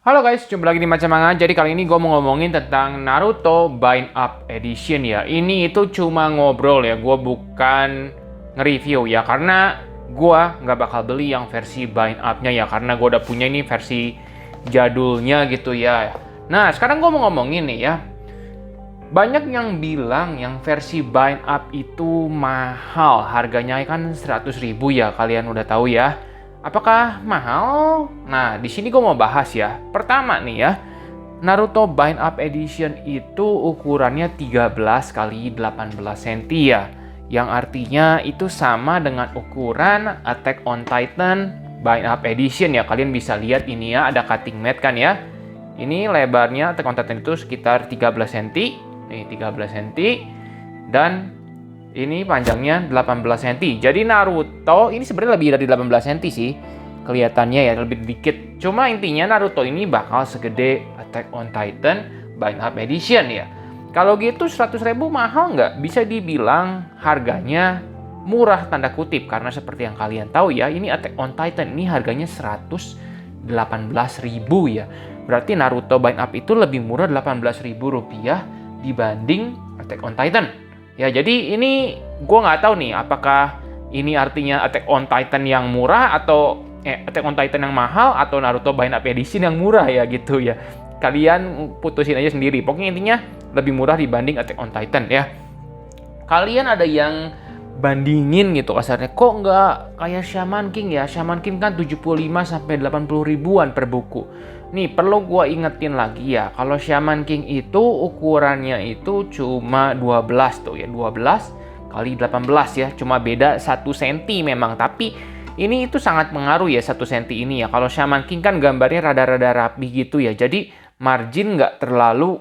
Halo guys, jumpa lagi di Macam Manga. Jadi kali ini gue mau ngomongin tentang Naruto Bind Up Edition ya. Ini itu cuma ngobrol ya, gue bukan nge-review ya. Karena gue nggak bakal beli yang versi Bind Up-nya ya. Karena gue udah punya ini versi jadulnya gitu ya. Nah, sekarang gue mau ngomongin nih ya. Banyak yang bilang yang versi Bind Up itu mahal. Harganya kan 100.000 ya, kalian udah tahu ya. Apakah mahal? Nah, di sini gue mau bahas ya. Pertama nih ya, Naruto Bind Up Edition itu ukurannya 13 kali 18 cm ya. Yang artinya itu sama dengan ukuran Attack on Titan Bind Up Edition ya. Kalian bisa lihat ini ya, ada cutting mat kan ya. Ini lebarnya Attack on Titan itu sekitar 13 cm. Nih 13 cm. Dan ini panjangnya 18 cm. Jadi Naruto ini sebenarnya lebih dari 18 cm sih. Kelihatannya ya lebih dikit. Cuma intinya Naruto ini bakal segede Attack on Titan Bind Up Edition ya. Kalau gitu 100.000 mahal nggak? Bisa dibilang harganya murah tanda kutip. Karena seperti yang kalian tahu ya, ini Attack on Titan ini harganya 118.000 ya. Berarti Naruto Bind Up itu lebih murah 18.000 rupiah dibanding Attack on Titan. Ya, jadi ini gue nggak tahu nih apakah ini artinya Attack on Titan yang murah atau Attack on Titan yang mahal atau Naruto Bind Up Edition yang murah ya gitu ya. Kalian putusin aja sendiri. Pokoknya intinya lebih murah dibanding Attack on Titan ya. Kalian ada yang bandingin gitu kasarnya, kok nggak kayak Shaman King ya? Shaman King kan 75 sampai 80 ribuan per buku. Nih perlu gue ingetin lagi ya, kalau Shaman King itu ukurannya itu cuma 12 tuh ya, 12 kali 18 ya, cuma beda 1 cm memang, tapi ini itu sangat mengaruh ya 1 cm ini ya. Kalau Shaman King kan gambarnya rada-rada rapi gitu ya, jadi margin nggak terlalu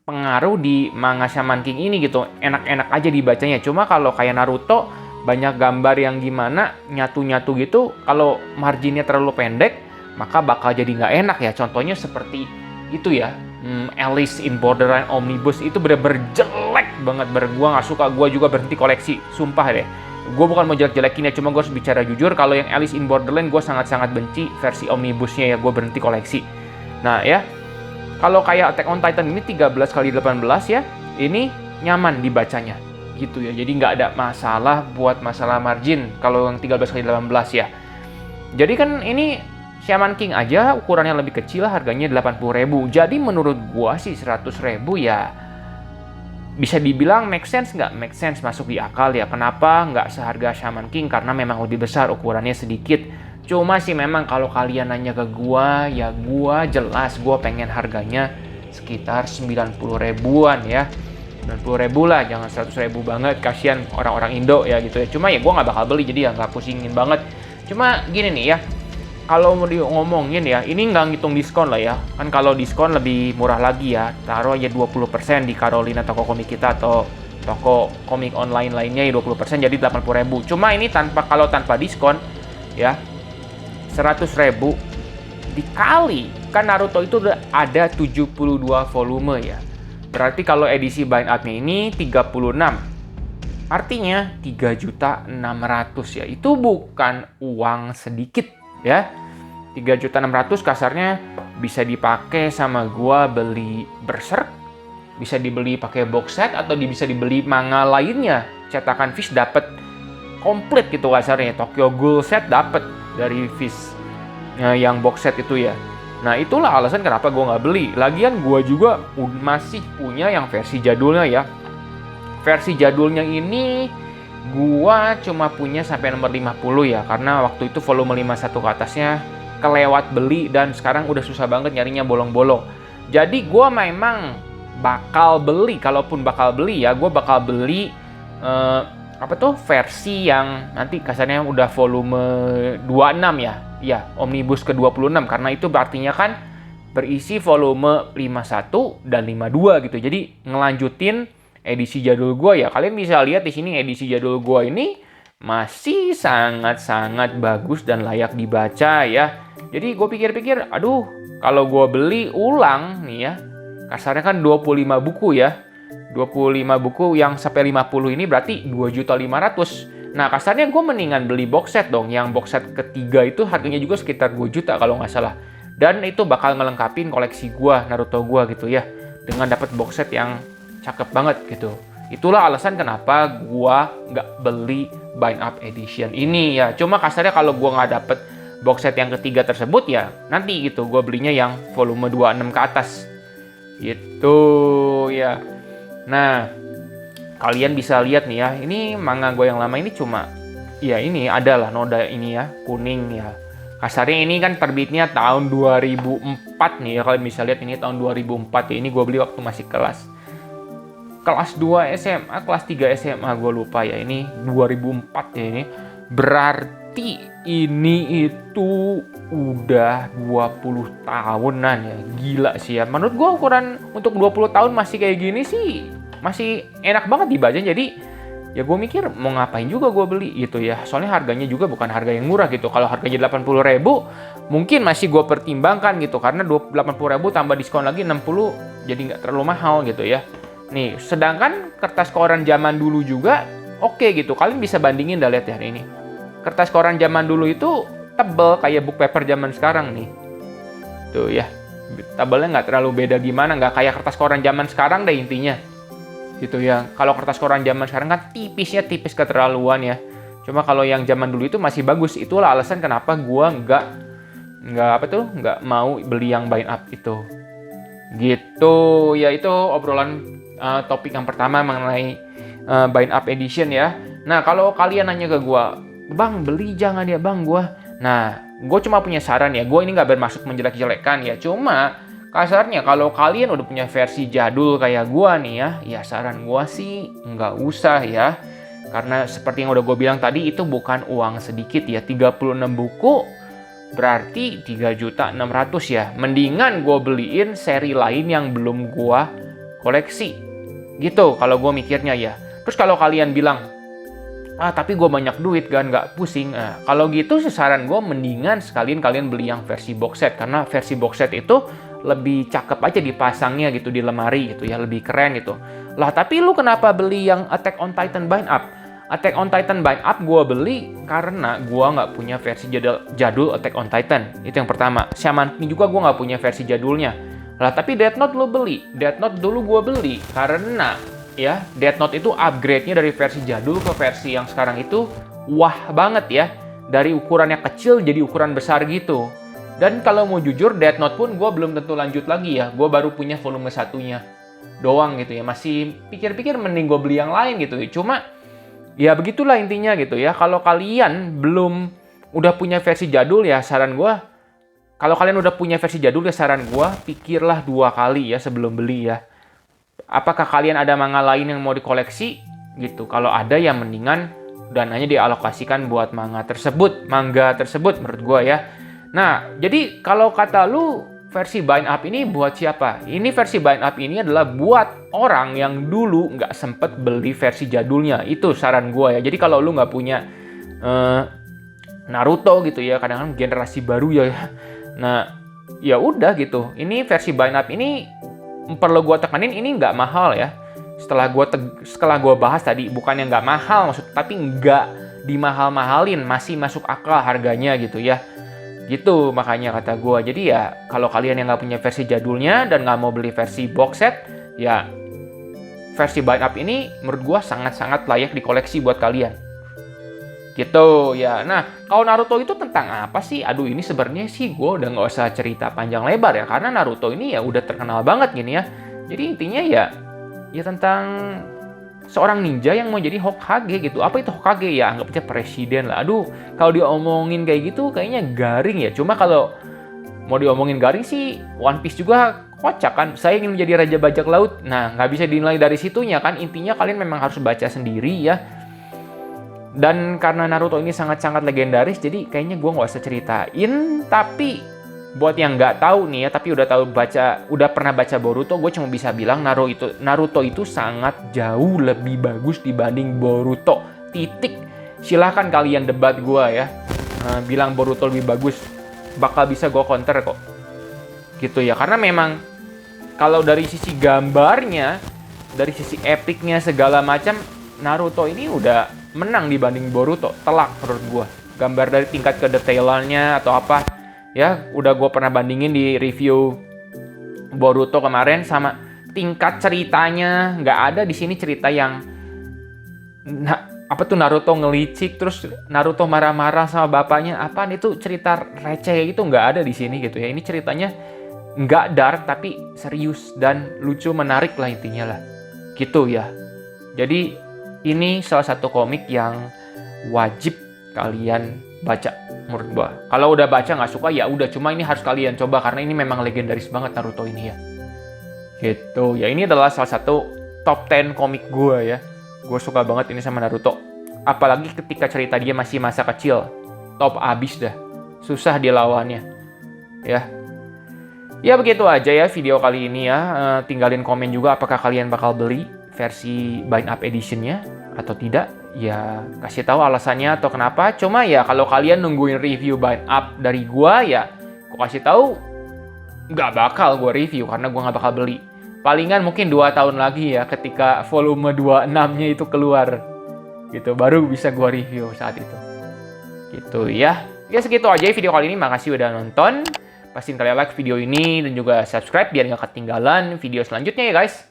pengaruh di manga Shaman King ini gitu, enak-enak aja dibacanya. Cuma kalau kayak Naruto banyak gambar yang gimana nyatu-nyatu gitu, kalau marginnya terlalu pendek maka bakal jadi nggak enak ya. Contohnya seperti itu ya, Alice in Borderland Omnibus itu bener-bener jelek banget. Gue nggak suka, gue juga berhenti koleksi, sumpah deh. Gue bukan mau jelek-jelekin ya, cuma gue harus bicara jujur. Kalau yang Alice in Borderland gue sangat-sangat benci versi Omnibusnya ya, gue berhenti koleksi. Nah ya, kalau kayak Attack on Titan ini 13 kali 18 ya, ini nyaman dibacanya gitu ya. Jadi nggak ada masalah buat masalah margin kalau yang 13 kali 18 ya. Jadi kan ini Shaman King aja ukurannya lebih kecil, harganya 80.000. Jadi menurut gua sih 100.000 ya bisa dibilang make sense nggak? Make sense, masuk di akal ya. Kenapa nggak seharga Shaman King? Karena memang lebih besar, ukurannya sedikit. Cuma sih memang kalau kalian nanya ke gua, ya gua jelas gua pengen harganya sekitar 90 ribuan ya. 90 ribu lah, jangan 100.000 banget. Kasihan orang-orang Indo ya gitu ya. Cuma ya gua nggak bakal beli, jadi ya nggak pusingin banget. Cuma gini nih ya, kalau mau ngomongin ya, ini nggak ngitung diskon lah ya. Kan kalau diskon lebih murah lagi ya. Taruh aja 20% di Carolina toko komik kita atau toko komik online lainnya ya 20%, jadi 80.000. Cuma ini kalau tanpa diskon ya 100.000 dikali, kan Naruto itu udah ada 72 volume ya. Berarti kalau edisi Bind Up-nya ini 36. Artinya 3.600.000 ya. Itu bukan uang sedikit ya. 3.600.000 kasarnya bisa dipakai sama gua beli Berserk, bisa dibeli pakai box set, atau bisa dibeli manga lainnya. Cetakan Fish dapat komplit gitu kasarnya. Tokyo Ghoul set dapat dari Fish yang box set itu ya. Nah itulah alasan kenapa gua nggak beli. Lagian gua juga masih punya yang versi jadulnya ya. Versi jadulnya ini gua cuma punya sampai nomor 50 ya, karena waktu itu volume 51 ke atasnya kelewat beli dan sekarang udah susah banget nyarinya, bolong-bolong. Jadi gua memang bakal beli, kalaupun bakal beli ya, gua bakal beli versi yang nanti kasarnya udah volume 26 ya. Ya, Omnibus ke-26, karena itu artinya kan berisi volume 51 dan 52 gitu. Jadi ngelanjutin edisi jadul gua ya. Kalian bisa lihat di sini edisi jadul gua ini masih sangat-sangat bagus dan layak dibaca ya. Jadi gue pikir-pikir, aduh, kalau gua beli ulang nih ya, kasarnya kan 25 buku ya. 25 buku yang sampai 50 ini berarti 2.500.000. Nah kasarnya gue mendingan beli box set dong. Yang box set ketiga itu harganya juga sekitar 2 juta kalau nggak salah. Dan itu bakal ngelengkapin koleksi gua, Naruto gua gitu ya, dengan dapat box set yang cakep banget gitu. Itulah alasan kenapa gua nggak beli Bind Up Edition ini ya. Cuma kasarnya kalau gua nggak dapet box set yang ketiga tersebut ya nanti gitu gua belinya yang volume 26 ke atas gitu ya. Nah, kalian bisa lihat nih ya, ini manga gue yang lama ini cuma ya ini adalah noda ini ya, kuning ya. Kasarnya ini kan terbitnya tahun 2004 nih ya, kalian bisa lihat ini tahun 2004 ya. Ini gue beli waktu masih kelas 2 SMA, kelas 3 SMA gue lupa ya. Ini 2004 ya ini. Berarti ini itu udah 20 tahunan ya. Gila sih ya. Menurut gue ukuran untuk 20 tahun masih kayak gini sih masih enak banget dibaca. Jadi ya gue mikir mau ngapain juga gue beli gitu ya. Soalnya harganya juga bukan harga yang murah gitu. Kalau harganya 80.000 mungkin masih gue pertimbangkan gitu. Karena 80.000 tambah diskon lagi 60 jadi nggak terlalu mahal gitu ya. Nih, sedangkan kertas koran zaman dulu juga oke gitu. Kalian bisa bandingin dah, lihat ya ini. Kertas koran zaman dulu itu tebel kayak book paper zaman sekarang nih. Tuh ya. Tebelnya nggak terlalu beda gimana. Nggak kayak kertas koran zaman sekarang deh intinya. Gitu ya. Kalau kertas koran zaman sekarang kan tipis keterlaluan ya. Cuma kalau yang zaman dulu itu masih bagus. Itulah alasan kenapa gua nggak mau beli yang Bind Up itu. Gitu ya, itu obrolan topik yang pertama mengenai Bind Up Edition ya. Nah, kalau kalian nanya ke gua, "Bang, beli jangan ya, Bang, gua." Nah, gue cuma punya saran ya. Gue ini nggak bermaksud menjelek-jelekan ya. Cuma kasarnya kalau kalian udah punya versi jadul kayak gua nih ya, ya saran gua sih nggak usah ya. Karena seperti yang udah gue bilang tadi, itu bukan uang sedikit ya. 36 buku berarti 3.600.000 ya. Mendingan gue beliin seri lain yang belum gua koleksi. Gitu kalau gue mikirnya ya. Terus kalau kalian bilang, tapi gue banyak duit kan, nggak pusing. Nah, kalau gitu saran gue mendingan sekalian kalian beli yang versi box set. Karena versi box set itu lebih cakep aja dipasangnya gitu di lemari gitu ya, lebih keren gitu. Lah tapi lu kenapa beli yang Attack on Titan Bind Up? Attack on Titan Bind Up gue beli karena gue nggak punya versi jadul Attack on Titan. Itu yang pertama. Shaman King juga gue nggak punya versi jadulnya. Lah tapi Death Note lu beli. Death Note dulu gue beli karena ya Death Note itu upgrade-nya dari versi jadul ke versi yang sekarang itu wah banget ya. Dari ukurannya kecil jadi ukuran besar gitu. Dan kalau mau jujur, Death Note pun gue belum tentu lanjut lagi ya. Gue baru punya volume 1-nya doang gitu ya. Masih pikir-pikir mending gue beli yang lain gitu ya. Cuma ya begitulah intinya gitu ya. Kalau kalian belum udah punya versi jadul ya, saran gue, kalau kalian udah punya versi jadul ya saran gue, pikirlah 2 kali ya sebelum beli ya. Apakah kalian ada manga lain yang mau dikoleksi gitu? Kalau ada ya mendingan dananya dialokasikan buat manga tersebut menurut gue ya. Nah, jadi kalau kata lu versi Bind Up ini buat siapa? Ini versi Bind Up ini adalah buat orang yang dulu nggak sempet beli versi jadulnya. Itu saran gue ya. Jadi kalau lu nggak punya Naruto gitu ya, kadang-kadang generasi baru ya. Nah, ya udah gitu. Ini versi Bind Up ini perlu gue tekanin, ini nggak mahal ya. Setelah gue bahas tadi, bukannya nggak mahal maksud, tapi nggak dimahal-mahalin, masih masuk akal harganya gitu ya. Gitu makanya kata gue. Jadi ya kalau kalian yang nggak punya versi jadulnya dan nggak mau beli versi box set, ya versi Bind Up ini menurut gue sangat-sangat layak dikoleksi buat kalian. Gitu ya. Nah, kalau Naruto itu tentang apa sih? Aduh, ini sebenarnya sih gue udah nggak usah cerita panjang lebar ya, karena Naruto ini ya udah terkenal banget gini ya. Jadi intinya ya tentang seorang ninja yang mau jadi Hokage gitu. Apa itu Hokage? Ya anggap aja presiden lah. Aduh, kalau diomongin kayak gitu kayaknya garing ya. Cuma kalau mau diomongin garing sih, One Piece juga kocak kan. Saya ingin menjadi raja bajak laut. Nah, nggak bisa dinilai dari situnya kan. Intinya kalian memang harus baca sendiri ya. Dan karena Naruto ini sangat-sangat legendaris, jadi kayaknya gue nggak usah ceritain. Tapi buat yang nggak tahu nih ya, tapi udah pernah baca Boruto, gue cuma bisa bilang Naruto itu sangat jauh lebih bagus dibanding Boruto. Titik. Silahkan kalian debat gue ya, bilang Boruto lebih bagus, bakal bisa gue counter kok. Gitu ya, karena memang kalau dari sisi gambarnya, dari sisi epicnya segala macam, Naruto ini udah menang dibanding Boruto, telak menurut gue. Gambar dari tingkat kedetailannya atau apa, Ya, udah gue pernah bandingin di review Boruto kemarin sama tingkat ceritanya. Nggak ada di sini cerita yang Naruto ngelicik terus Naruto marah-marah sama bapaknya. Apaan itu cerita receh itu nggak ada di sini gitu ya. Ini ceritanya nggak dark tapi serius dan lucu, menarik lah intinya lah. Gitu ya. Jadi ini salah satu komik yang wajib kalian baca menurut gua. Kalau udah baca nggak suka ya udah, cuma ini harus kalian coba karena ini memang legendaris banget Naruto ini ya. Gitu. Ya ini adalah salah satu top 10 komik gua ya. Gue suka banget ini sama Naruto. Apalagi ketika cerita dia masih masa kecil. Top abis dah. Susah dilawannya. Ya. Ya begitu aja ya video kali ini ya. Tinggalin komen juga apakah kalian bakal beli versi Bind Up Edition-nya atau tidak. Ya kasih tahu alasannya atau kenapa. Cuma ya kalau kalian nungguin review Bind Up dari gue ya gue kasih tahu nggak bakal gue review karena gue nggak bakal beli. Palingan mungkin 2 tahun lagi ya ketika volume 26-nya itu keluar. Gitu, baru bisa gue review saat itu. Gitu ya. Ya segitu aja video kali ini. Makasih udah nonton. Pastiin kalian like video ini dan juga subscribe biar nggak ketinggalan video selanjutnya ya guys.